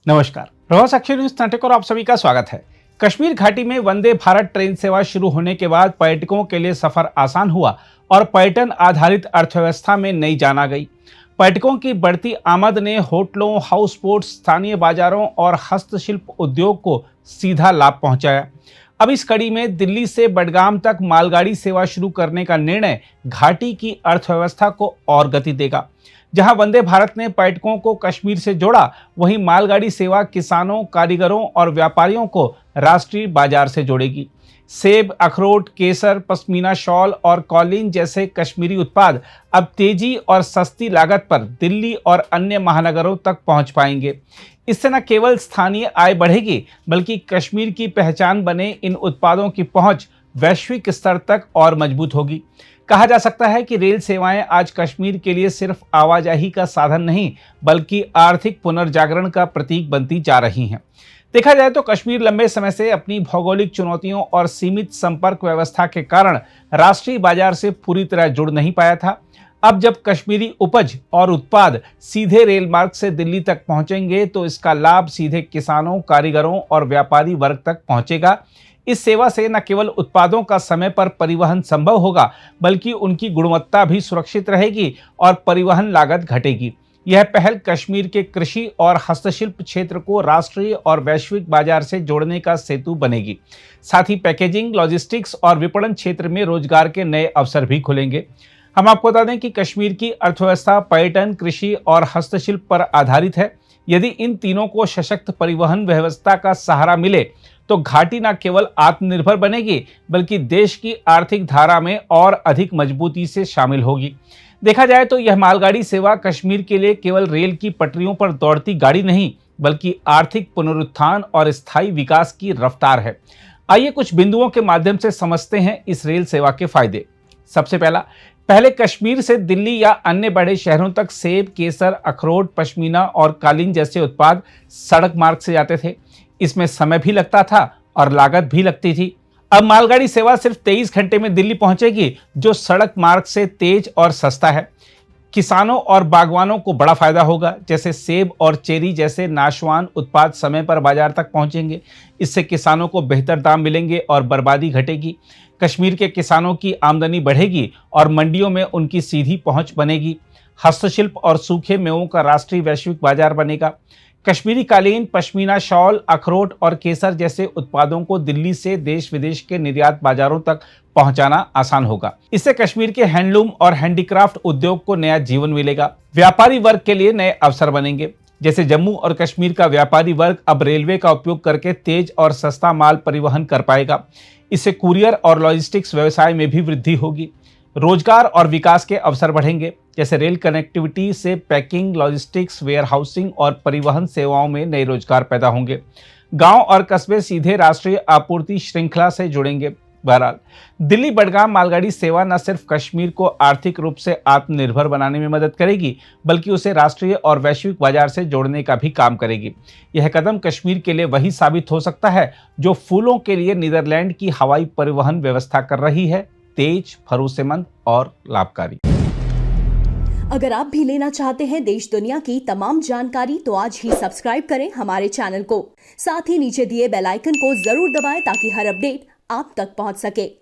नमस्कार, प्रभास अक्षर न्यूज नाटक और आप सभी का स्वागत है। कश्मीर घाटी में वंदे भारत ट्रेन सेवा शुरू होने के बाद पर्यटकों के लिए सफर आसान हुआ और पर्यटन आधारित अर्थव्यवस्था में नई जान आ गई। पर्यटकों की बढ़ती आमद ने होटलों, हाउस बोट, स्थानीय बाजारों और हस्तशिल्प उद्योग को सीधा लाभ पहुंचाया। अब इस कड़ी में दिल्ली से बडगाम तक मालगाड़ी सेवा शुरू करने का निर्णय घाटी की अर्थव्यवस्था को और गति देगा। जहां वंदे भारत ने पर्यटकों को कश्मीर से जोड़ा, वहीं मालगाड़ी सेवा किसानों, कारीगरों और व्यापारियों को राष्ट्रीय बाजार से जोड़ेगी। सेब, अखरोट, केसर, पश्मीना शॉल और कॉलिन जैसे कश्मीरी उत्पाद अब तेजी और सस्ती लागत पर दिल्ली और अन्य महानगरों तक पहुंच पाएंगे। इससे न केवल स्थानीय आय बढ़ेगी, बल्कि कश्मीर की पहचान बने इन उत्पादों की पहुंच वैश्विक स्तर तक और मजबूत होगी। कहा जा सकता है कि रेल सेवाएं आज कश्मीर के लिए सिर्फ आवाजाही का साधन नहीं, बल्कि आर्थिक पुनर्जागरण का प्रतीक बनती जा रही हैं। देखा जाए तो कश्मीर लंबे समय से अपनी भौगोलिक चुनौतियों और सीमित संपर्क व्यवस्था के कारण राष्ट्रीय बाजार से पूरी तरह जुड़ नहीं पाया था। अब जब कश्मीरी उपज और उत्पाद सीधे रेल मार्ग से दिल्ली तक पहुंचेंगे, तो इसका लाभ सीधे किसानों, कारीगरों और व्यापारी वर्ग तक पहुंचेगा। इस सेवा से न केवल उत्पादों का समय पर परिवहन संभव होगा, बल्कि उनकी गुणवत्ता भी सुरक्षित रहेगी और परिवहन लागत घटेगी। यह पहल कश्मीर के कृषि और हस्तशिल्प क्षेत्र को राष्ट्रीय और वैश्विक बाजार से जोड़ने का सेतु बनेगी। साथ ही पैकेजिंग, लॉजिस्टिक्स और विपणन क्षेत्र में रोजगार के नए अवसर भी खुलेंगे। हम आपको बता दें कि कश्मीर की अर्थव्यवस्था पर्यटन, कृषि और हस्तशिल्प पर आधारित है। यदि इन तीनों को सशक्त परिवहन व्यवस्था का सहारा मिले, तो घाटी न केवल आत्मनिर्भर बनेगी, बल्कि देश की आर्थिक धारा में और अधिक मजबूती से शामिल होगी। देखा जाए तो यह मालगाड़ी सेवा कश्मीर के लिए केवल रेल की पटरियों पर दौड़ती गाड़ी नहीं, बल्कि आर्थिक पुनरुत्थान और स्थायी विकास की रफ्तार है। आइए कुछ बिंदुओं के माध्यम से समझते हैं इस रेल सेवा के फायदे। सबसे पहले कश्मीर से दिल्ली या अन्य बड़े शहरों तक सेब, केसर, अखरोट, पश्मीना और कालीन जैसे उत्पाद सड़क मार्ग से जाते थे। इसमें समय भी लगता था और लागत भी लगती थी। अब मालगाड़ी सेवा सिर्फ 23 घंटे में दिल्ली पहुंचेगी, जो सड़क मार्ग से तेज और सस्ता है। किसानों और बागवानों को बड़ा फायदा होगा, जैसे सेब और चेरी जैसे नाशवान उत्पाद समय पर बाजार तक पहुंचेंगे। इससे किसानों को बेहतर दाम मिलेंगे और बर्बादी घटेगी। कश्मीर के किसानों की आमदनी बढ़ेगी और मंडियों में उनकी सीधी पहुंच बनेगी। हस्तशिल्प और सूखे मेवों का राष्ट्रीय वैश्विक बाजार बनेगा। कश्मीरी कालीन, पश्मीना शॉल, अखरोट और केसर जैसे उत्पादों को दिल्ली से देश विदेश के निर्यात बाजारों तक पहुंचाना आसान होगा। इससे कश्मीर के हैंडलूम और हैंडीक्राफ्ट उद्योग को नया जीवन मिलेगा। व्यापारी वर्ग के लिए नए अवसर बनेंगे, जैसे जम्मू और कश्मीर का व्यापारी वर्ग अब रेलवे का उपयोग करके तेज और सस्ता माल परिवहन कर पाएगा। इससे कुरियर और लॉजिस्टिक्स व्यवसाय में भी वृद्धि होगी। रोजगार और विकास के अवसर बढ़ेंगे, जैसे रेल कनेक्टिविटी से पैकिंग, लॉजिस्टिक्स, वेयरहाउसिंग और परिवहन सेवाओं में नए रोजगार पैदा होंगे। गांव और कस्बे सीधे राष्ट्रीय आपूर्ति श्रृंखला से जुड़ेंगे। बहरहाल, दिल्ली बडगाम मालगाड़ी सेवा न सिर्फ कश्मीर को आर्थिक रूप से आत्मनिर्भर बनाने में मदद करेगी, बल्कि उसे राष्ट्रीय और वैश्विक बाजार से जोड़ने का भी काम करेगी। यह कदम कश्मीर के लिए वही साबित हो सकता है जो फूलों के लिए नीदरलैंड की हवाई परिवहन व्यवस्था कर रही है, तेज, भरोसेमंद और लाभकारी। अगर आप भी लेना चाहते हैं देश दुनिया की तमाम जानकारी, तो आज ही सब्सक्राइब करें हमारे चैनल को। साथ ही नीचे दिए बेल आइकन को जरूर दबाएं, ताकि हर अपडेट आप तक पहुंच सके।